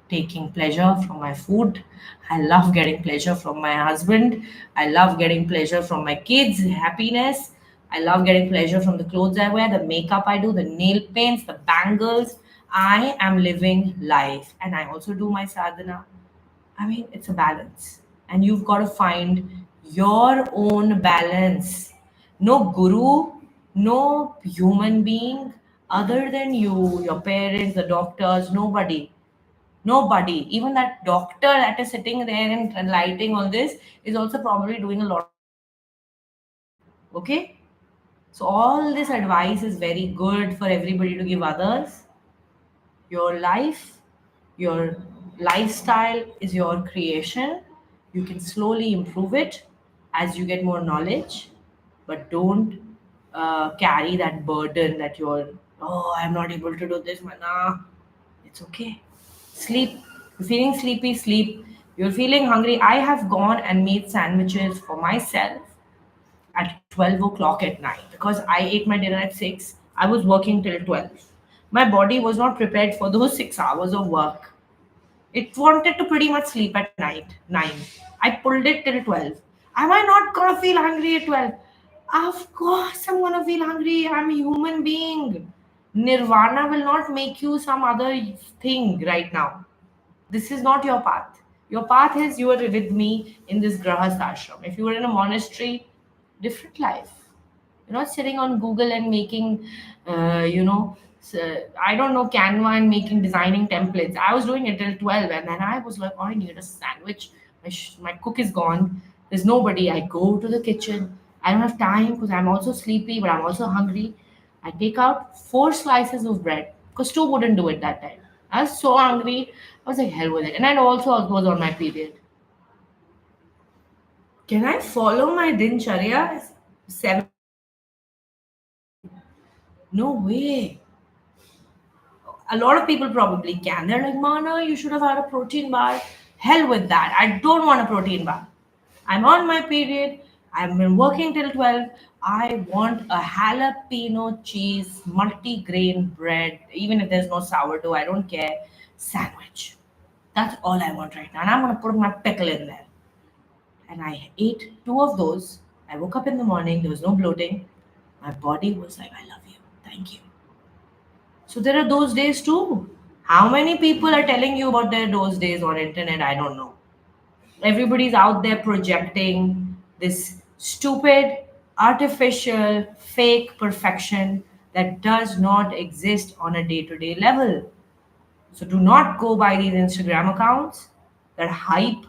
taking pleasure from my food. I love getting pleasure from my husband. I love getting pleasure from my kids' happiness. I love getting pleasure from the clothes I wear, the makeup I do, the nail paints, the bangles. I am living life. And I also do my sadhana. I mean, it's a balance. And you've got to find your own balance. No guru, no human being other than you, your parents, the doctors, nobody. Nobody. Even that doctor that is sitting there and lighting all this is also probably doing a lot of sadhana. Okay? So, all this advice is very good for everybody to give others. Your life, your lifestyle is your creation. You can slowly improve it as you get more knowledge, but don't carry that burden that you're, oh, I'm not able to do this. Nah, it's okay. Sleep. You're feeling sleepy, sleep. You're feeling hungry. I have gone and made sandwiches for myself at 12 o'clock at night because I ate my dinner at 6. I was working till 12. My body was not prepared for those 6 hours of work. It wanted to pretty much sleep at night, 9. I pulled it till 12. Am I not gonna feel hungry at 12? Of course, I'm gonna feel hungry. I'm a human being. Nirvana will not make you some other thing right now. This is not your path. Your path is you are with me in this grahast ashram. If you were in a monastery, different life. You're not sitting on Google and making, I don't know, Canva and making designing templates. I was doing it till 12, and then I was like, oh, I need a sandwich. My cook is gone. There's nobody. I go to the kitchen. I don't have time because I'm also sleepy, but I'm also hungry. I take out 4 slices of bread because two wouldn't do it that time. I was so hungry. I was like, hell with it. And I also was on my period. Can I follow my dincharya 7 days a week? No way. A lot of people probably can. They're like, Mana, you should have had a protein bar. Hell with that. I don't want a protein bar. I'm on my period. I've been working till 12. I want a jalapeno cheese, multi-grain bread, even if there's no sourdough, I don't care. Sandwich. That's all I want right now. And I'm going to put my pickle in there. And I ate two of those. I woke up in the morning. There was no bloating. My body was like, I love you. Thank you. So there are those days too. How many people are telling you about their those days on internet? I don't know. Everybody's out there projecting this stupid, artificial, fake perfection that does not exist on a day-to-day level. So do not go by these Instagram accounts that hype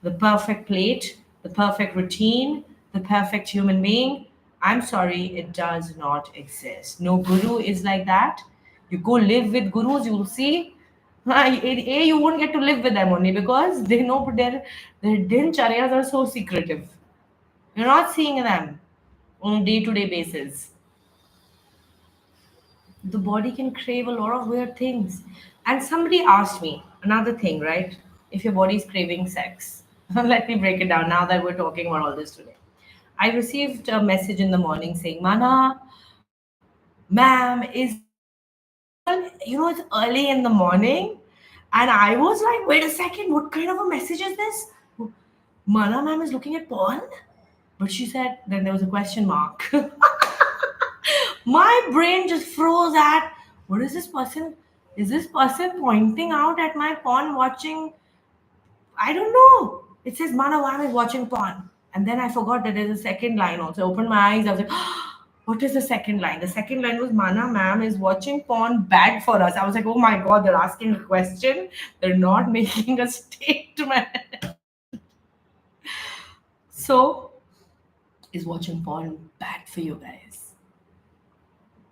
the perfect plate, the perfect routine, the perfect human being. I'm sorry, it does not exist. No guru is like that. You go live with gurus, you will see. You won't get to live with them only because they know their dincharyas are so secretive. You're not seeing them on a day-to-day basis. The body can crave a lot of weird things. And somebody asked me another thing, right? If your body is craving sex, let me break it down now that we're talking about all this today. I received a message in the morning saying, Mana, ma'am, is this possible? It's early in the morning. And I was like, wait a second, what kind of a message is this? Mana, ma'am is looking at porn? But she said, then there was a question mark. My brain just froze at what is this person? Is this person pointing out at my porn watching? I don't know. It says Mana Wam is watching porn. And then I forgot that there's a second line also. I opened my eyes, I was like, What is the second line? The second line was, Mana ma'am, is watching porn bad for us? I was like, oh my god, they're asking a question. They're not making a statement. So, is watching porn bad for you guys?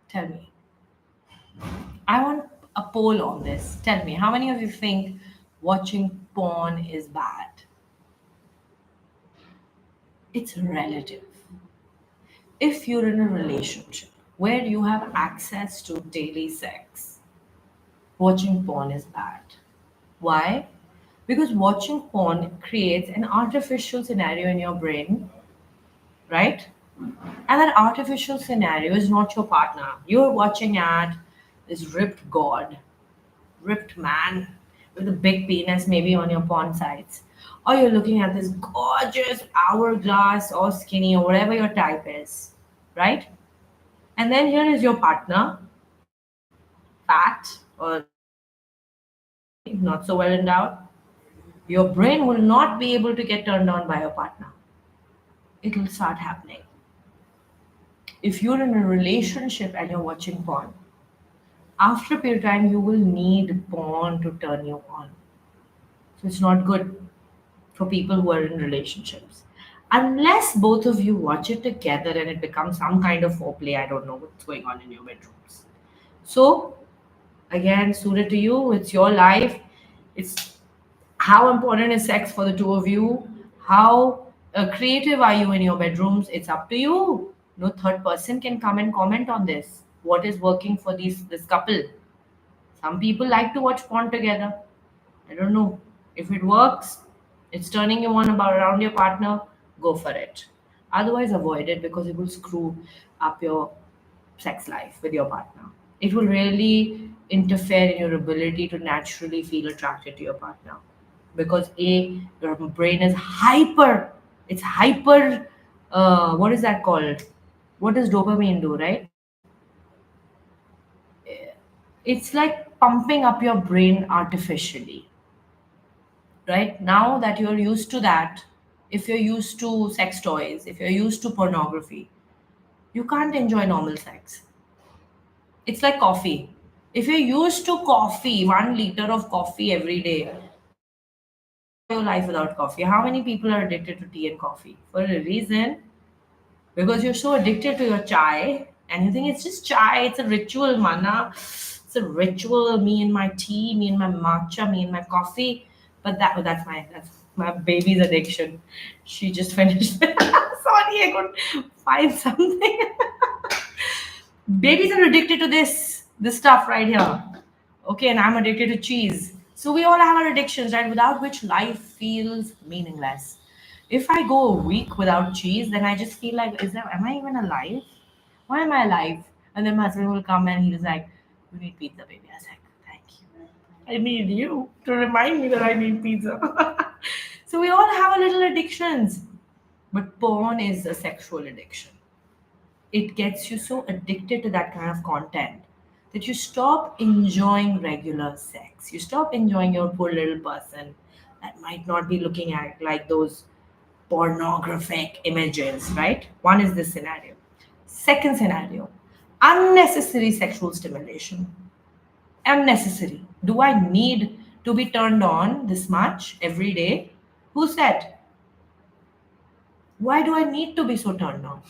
Tell me. I want a poll on this. Tell me, how many of you think watching porn is bad? It's relative. If you're in a relationship where you have access to daily sex, watching porn is bad. Why? Because watching porn creates an artificial scenario in your brain, right? And that artificial scenario is not your partner. You're watching at this ripped god, ripped man with a big penis maybe on your porn sites. Or you're looking at this gorgeous hourglass or skinny or whatever your type is, right? And then here is your partner, fat or maybe not so well endowed. Your brain will not be able to get turned on by your partner. It will start happening. If you're in a relationship and you're watching porn, after a period of time, you will need porn to turn you on. So it's not good for people who are in relationships. Unless both of you watch it together and it becomes some kind of foreplay, I don't know what's going on in your bedrooms. So, again, suited to you, it's your life. It's how important is sex for the two of you? How creative are you in your bedrooms? It's up to you. No third person can come and comment on this. What is working for this couple? Some people like to watch porn together. I don't know. If it works, it's turning you on about around your partner, go for it. Otherwise, avoid it because it will screw up your sex life with your partner. It will really interfere in your ability to naturally feel attracted to your partner. Because A, your brain is hyper. It's hyper. What is that called? What does dopamine do, right? It's like pumping up your brain artificially, right? Now that you're used to that, if you're used to sex toys, if you're used to pornography, you can't enjoy normal sex. It's like coffee. If you're used to coffee, 1 liter of coffee every day, your life without coffee. How many people are addicted to tea and coffee? For a reason, because you're so addicted to your chai and you think it's just chai, it's a ritual, mana. It's a ritual, me and my tea, me and my matcha, me and my coffee. But that's my baby's addiction. She just finished. Sorry, I couldn't find something. Babies are addicted to this stuff right here. Okay, and I'm addicted to cheese. So we all have our addictions, right? Without which life feels meaningless. If I go a week without cheese, then I just feel like, am I even alive? Why am I alive? And then my husband will come and he's like, "You need pizza, baby." I was like, "Thank you. I need you to remind me that I need pizza." So we all have our little addictions, but porn is a sexual addiction. It gets you so addicted to that kind of content that you stop enjoying regular sex. You stop enjoying your poor little person that might not be looking at like those pornographic images, right? One is this scenario. Second scenario, unnecessary sexual stimulation. Unnecessary. Do I need to be turned on this much every day? Who said? Why do I need to be so turned on?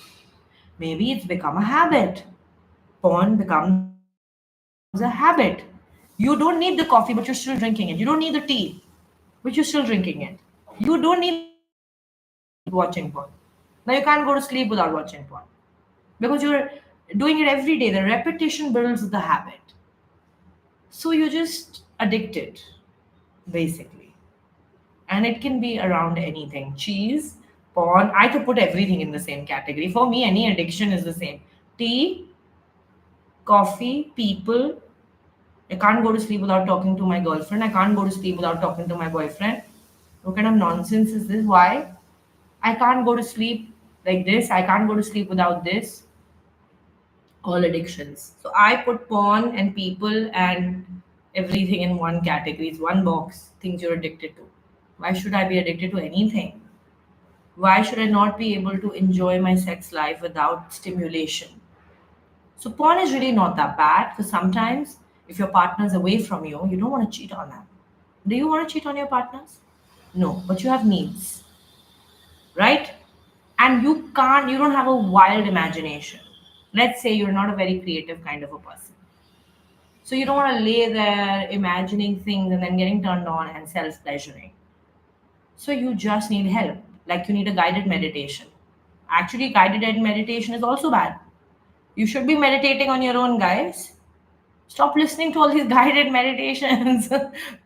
Maybe it's become a habit. Porn becomes a habit. You don't need the coffee, but you're still drinking it. You don't need the tea, but you're still drinking it. You don't need the sleep, but you're still watching porn. Now you can't go to sleep without watching porn because you're doing it every day. The repetition builds the habit. So you're just addicted, basically. And it can be around anything, cheese, porn. I could put everything in the same category. For me, any addiction is the same. Tea, coffee, people. I can't go to sleep without talking to my girlfriend. I can't go to sleep without talking to my boyfriend. What kind of nonsense is this? Why? I can't go to sleep like this. I can't go to sleep without this. All addictions. So I put porn and people and everything in one category. It's one box, things you're addicted to. Why should I be addicted to anything? Why should I not be able to enjoy my sex life without stimulation? So porn is really not that bad because sometimes if your partner's away from you, you don't want to cheat on them. Do you want to cheat on your partners? No, but you have needs, right? And you don't have a wild imagination. Let's say you're not a very creative kind of a person. So you don't want to lay there imagining things and then getting turned on and self pleasuring. So you just need help, like you need a guided meditation. Actually, meditation is also bad. You should be meditating on your own, guys. Stop listening to all these guided meditations.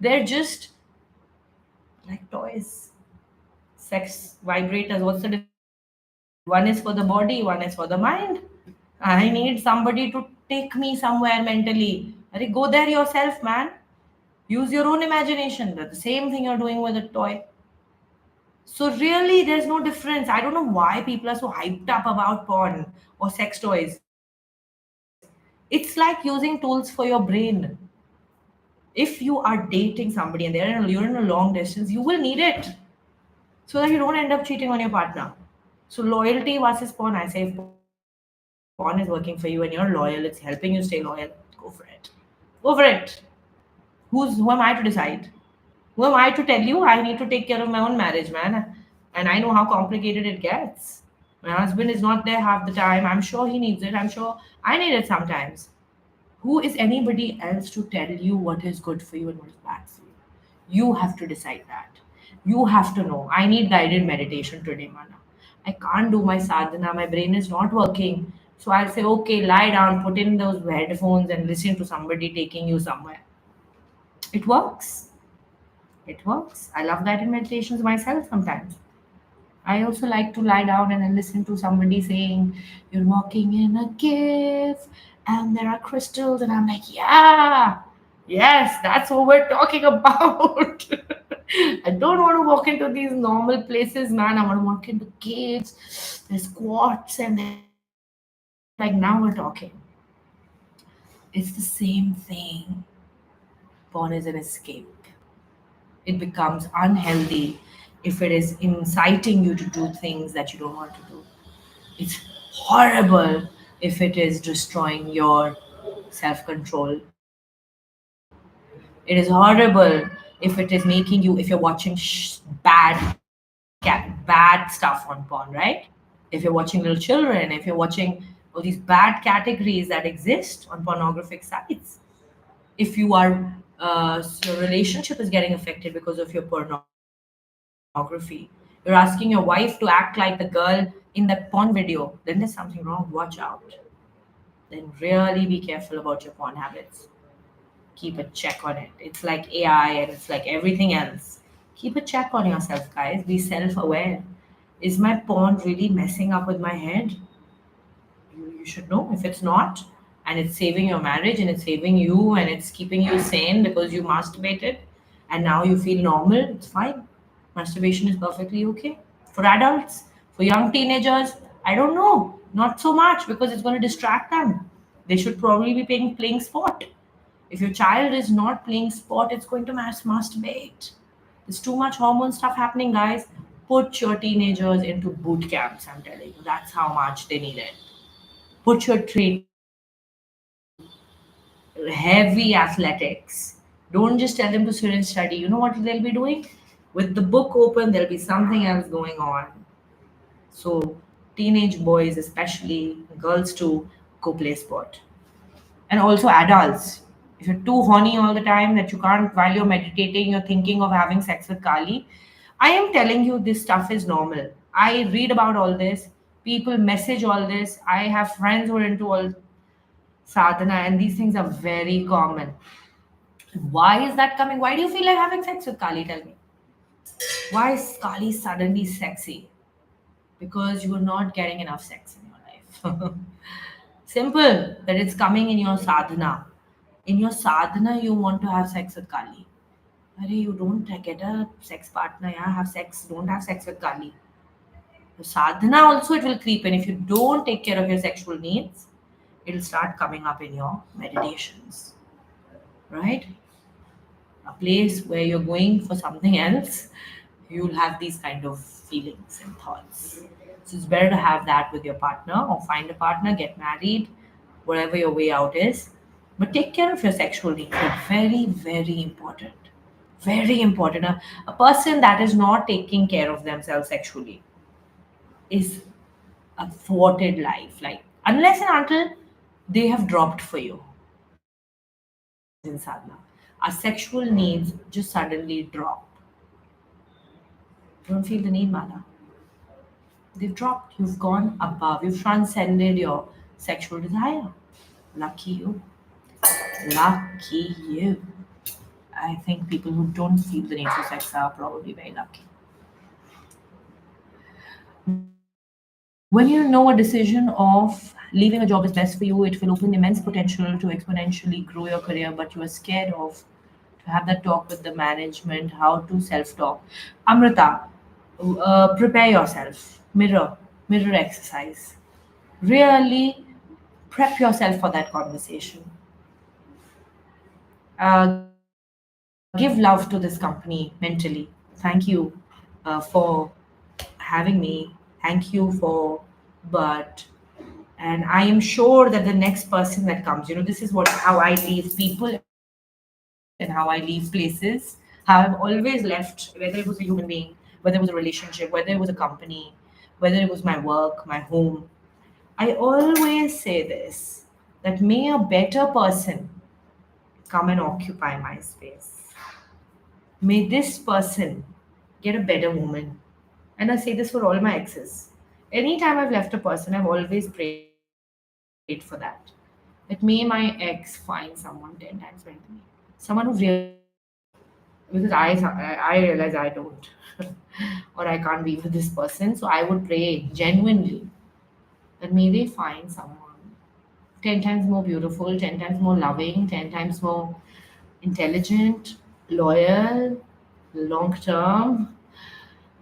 They're just like toys. Sex vibrators. What's the difference? One is for the body, one is for the mind. I need somebody to take me somewhere mentally. Go there yourself, man. Use your own imagination. That's the same thing you're doing with a toy. So really, there's no difference. I don't know why people are so hyped up about porn or sex toys. It's like using tools for your brain. If you are dating somebody and you're in a long distance, you will need it so that you don't end up cheating on your partner. So loyalty versus porn. I say if porn is working for you and you're loyal, it's helping you stay loyal. Go for it. Go for it. Who am I to decide? Who am I to tell you? I need to take care of my own marriage, man. And I know how complicated it gets. My husband is not there half the time. I'm sure he needs it. I'm sure I need it sometimes. Who is anybody else to tell you what is good for you and what is bad for you? You have to decide that. You have to know. I need guided meditation today, Mana. I can't do my sadhana. My brain is not working. So I'll say, okay, lie down, put in those headphones and listen to somebody taking you somewhere. It works. It works. I love guided meditations myself sometimes. I also like to lie down and then listen to somebody saying, "You're walking in a cave and there are crystals." And I'm like, yeah, yes, that's what we're talking about. I don't want to walk into these normal places, man. I want to walk into caves. There's quartz and there's everything. Like, now we're talking. It's the same thing. Porn is an escape. It becomes unhealthy if it is inciting you to do things that you don't want to do. It's horrible if it is destroying your self control. It is horrible if it is making you, if you're watching bad stuff on porn, right? If you're watching little children, if you're watching all these bad categories that exist on pornographic sites, if you are your relationship is getting affected because of your pornography, you're asking your wife to act like the girl in that porn video, then there's something wrong. Watch out. Then really be careful about your porn habits. Keep a check on it. It's like AI and it's like everything else. Keep a check on yourself, guys. Be self aware. Is my porn really messing up with my head? You should know. If it's not, and it's saving your marriage and it's saving you and it's keeping you sane because you masturbated and now you feel normal, it's fine. Masturbation is perfectly okay. For adults, for young teenagers, I don't know, not so much because it's going to distract them. They should probably be playing sport. If your child is not playing sport, it's going to masturbate. There's too much hormone stuff happening, guys. Put your teenagers into boot camps, I'm telling you. That's how much they need it. Put your teenagers into heavy athletics. Don't just tell them to sit and study. You know what they'll be doing? With the book open, there'll be something else going on. So, teenage boys, especially girls too, go play sport. And also adults. If you're too horny all the time that you can't, while you're meditating, you're thinking of having sex with Kali, I am telling you this stuff is normal. I read about all this. People message all this. I have friends who are into all sadhana, and these things are very common. Why is that coming? Why do you feel like having sex with Kali? Tell me. Why is Kali suddenly sexy? Because you are not getting enough sex in your life. Simple, that it's coming in your sadhana. In your sadhana, you want to have sex with Kali. Arey, you don't get a sex partner, yeah, have sex, don't have sex with Kali. The sadhana also it will creep in. If you don't take care of your sexual needs, it'll start coming up in your meditations, right? A place where you're going for something else, you'll have these kind of feelings and thoughts. So it's better to have that with your partner or find a partner, get married, whatever your way out is. But take care of your sexual needs. They're very, very important. Very important. A person that is not taking care of themselves sexually is a thwarted life. Like, unless and until they have dropped for you. In sadhana, our sexual needs just suddenly drop. You don't feel the need, Mala. They've dropped. You've gone above. You've transcended your sexual desire. Lucky you. Lucky you. I think people who don't feel the need for sex are probably very lucky. When you know a decision of leaving a job is best for you, it will open immense potential to exponentially grow your career, but you are scared of to have that talk with the management, how to self talk. Amrita, prepare yourself. Mirror exercise. Really prep yourself for that conversation. Give love to this company mentally. Thank you for having me. Thank you for, but, and I am sure that the next person that comes, this is what how I leave people and how I leave places. How I've always left, whether it was a human being, whether it was a relationship, whether it was a company, whether it was my work, my home. I always say this, that may a better person come and occupy my space. May this person get a better woman. And I say this for all my exes. Anytime I've left a person, I've always prayed for that. That may my ex find someone 10 times better than me. Someone who really deserves it. Because I realize I don't. Or I can't be with this person. So I would pray genuinely that may they find someone 10 times more beautiful, 10 times more loving, 10 times more intelligent, loyal, long term.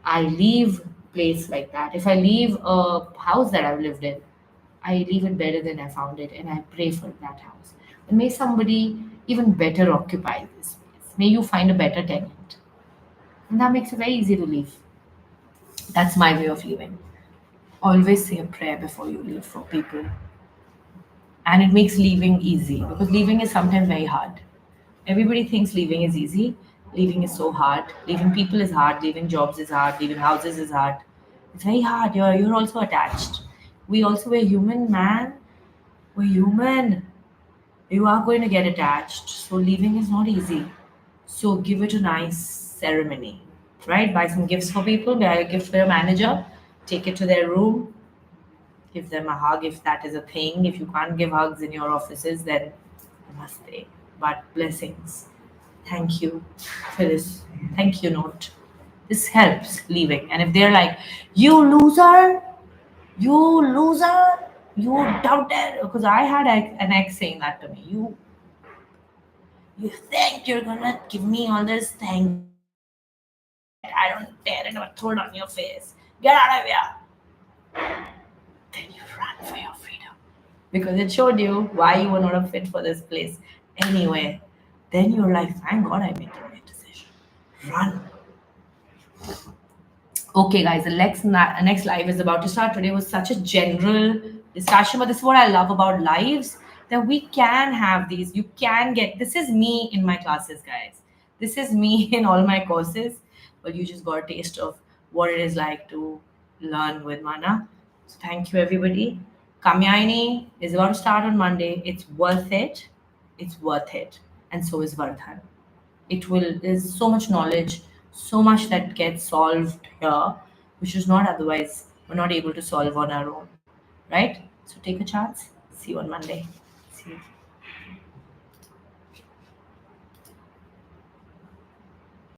I leave place like that. If I leave a house that I've lived in, I leave it better than I found it, and I pray for that house. And may somebody even better occupy this space. May you find a better tenant. And that makes it very easy to leave. That's my way of leaving. Always say a prayer before you leave for people. And it makes leaving easy because leaving is sometimes very hard. Everybody thinks leaving is easy. Leaving is so hard. Leaving people is hard. Leaving jobs is hard. Leaving houses is hard. It's very hard. You're also attached. We're human, man. We're human. You are going to get attached. So leaving is not easy. So give it a nice ceremony. Right? Buy some gifts for people. Buy a gift for your manager. Take it to their room. Give them a hug if that is a thing. If you can't give hugs in your offices, then namaste. But blessings. Thank you for this. Thank you note. This helps leaving. And if they're like, you loser, you loser, you doubted, because I had an ex saying that to me. You think you're gonna give me all this? Thank God. I don't dare never throw it on your face. Get out of here. Then you run for your freedom. Because it showed you why you were not a fit for this place anyway. Then you're like, thank God I made the right decision. Run. Okay, guys, the next live is about to start. Today was such a general discussion, but this is what I love about lives, that we can have these. You can get this is me in my classes, guys. This is me in all my courses, but you just got a taste of what it is like to learn with Mana. So thank you, everybody. Kamyani is about to start on Monday. It's worth it. It's worth it, and so is Vardhan. There's so much knowledge, so much that gets solved here, which is not otherwise we're not able to solve on our own, right? So take a chance. See you on Monday. See you.